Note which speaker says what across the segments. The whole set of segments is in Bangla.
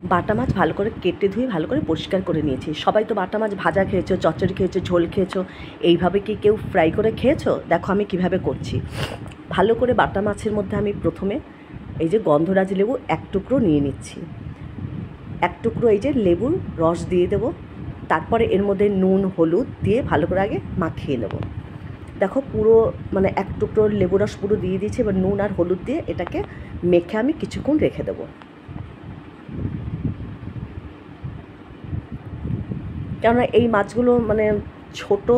Speaker 1: বাটা মাছ ভালো করে কেটে ধুয়ে ভালো করে পরিষ্কার করে নিয়েছি। সবাই তো বাটা মাছ ভাজা খেয়েছো, চচ্চড়ি খেয়েছো, ঝোল খেয়েছো, এইভাবে কি কেউ ফ্রাই করে খেয়েছো? দেখো আমি কিভাবে করছি। ভালো করে বাটা মাছের মধ্যে আমি প্রথমে এই যে গন্ধরাজ লেবু এক টুকরো নিয়ে নিচ্ছি, এক টুকরো এই যে লেবুর রস দিয়ে দেবো। তারপরে এর মধ্যে নুন হলুদ দিয়ে ভালো করে আগে মাখিয়ে নেব। দেখো পুরো মানে এক টুকরো লেবু রস পুরো দিয়ে দিয়েছি। এবার নুন আর হলুদ দিয়ে এটাকে মেখে আমি কিছুক্ষণ রেখে দেবো। কেননা এই মাছগুলো মানে ছোট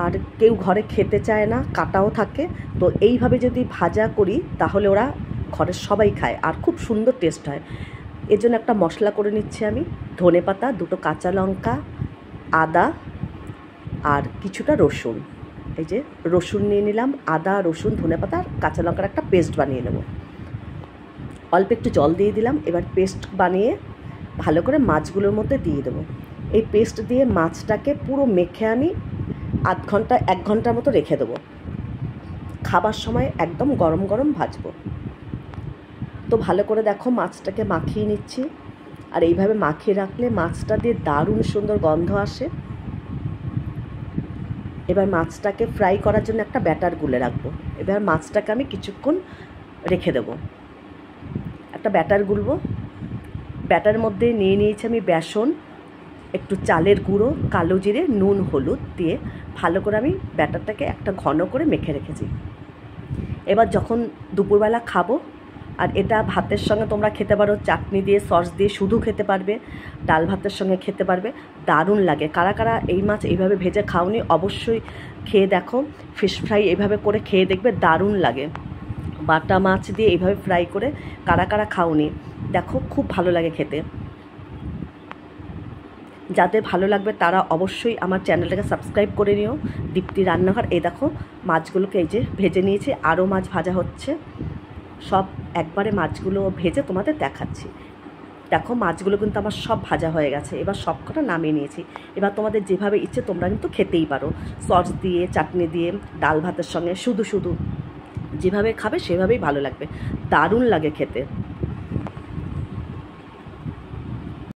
Speaker 1: আর কেউ ঘরে খেতে চায় না, কাটাও থাকে। তো এইভাবে যদি ভাজা করি তাহলে ওরা ঘরের সবাই খায় আর খুব সুন্দর টেস্ট হয়। এর জন্য একটা মশলা করে নিচ্ছি আমি। ধনেপাতা, দুটো কাঁচা লঙ্কা, আদা আর কিছুটা রসুন। এই যে রসুন নিয়ে নিলাম, আদা রসুন ধনেপাতা আর কাঁচা লঙ্কার একটা পেস্ট বানিয়ে নেব। অল্প একটু জল দিয়ে দিলাম। এবার পেস্ট বানিয়ে ভালো করে মাছগুলোর মধ্যে দিয়ে দেবো। এই পেস্ট দিয়ে মাছটাকে পুরো মেখে আমি আধ ঘন্টা 1 ঘন্টার মতো রেখে দেবো। খাবার সময় একদম গরম গরম ভাজবো। তো ভালো করে দেখো মাছটাকে মাখিয়ে নিচ্ছি। আর এইভাবে মাখিয়ে রাখলে মাছটা দিয়ে দারুণ সুন্দর গন্ধ আসে। এবার মাছটাকে ফ্রাই করার জন্য একটা ব্যাটার গুলে রাখবো। এবার মাছটাকে আমি কিছুক্ষণ রেখে দেবো। একটা ব্যাটার গুলবো। ব্যাটার মধ্যে নিয়ে নিয়েছি আমি বেসন, একটু চালের গুঁড়ো, কালো জিরে, নুন হলুদ দিয়ে ভালো করে আমি ব্যাটারটাকে একটা ঘন করে মেখে রেখেছি। এবার যখন দুপুরবেলা খাবো, আর এটা ভাতের সঙ্গে তোমরা খেতে পারো, চাটনি দিয়ে সস দিয়ে শুধু খেতে পারবে, ডাল ভাতের সঙ্গে খেতে পারবে, দারুণ লাগে। কারা কারা এই মাছ এইভাবে ভেজে খাওনি অবশ্যই খেয়ে দেখো। ফিশ ফ্রাই এইভাবে করে খেয়ে দেখবে, দারুণ লাগে। বাটা মাছ দিয়ে এইভাবে ফ্রাই করে কারা কারা খাওনি দেখো, খুব ভালো লাগে খেতে। যাদের ভালো লাগবে তারা অবশ্যই আমার চ্যানেলটাকে সাবস্ক্রাইব করে নিও, দীপ্তি রান্নাঘর। এই দেখো মাছগুলোকে এই যে ভেজে নিয়েছি, আরও মাছ ভাজা হচ্ছে। সব একবারে মাছগুলো ভেজে তোমাদের দেখাচ্ছি। দেখো মাছগুলো কিন্তু আমার সব ভাজা হয়ে গেছে। এবার সবকটা নামিয়ে নিয়েছি। এবার তোমাদের যেভাবে ইচ্ছে তোমরা কিন্তু খেতেই পারো, সস দিয়ে, চাটনি দিয়ে, ডাল ভাতের সঙ্গে, শুধু শুধু যেভাবে খাবে সেভাবেই ভালো লাগবে, দারুণ লাগে খেতে।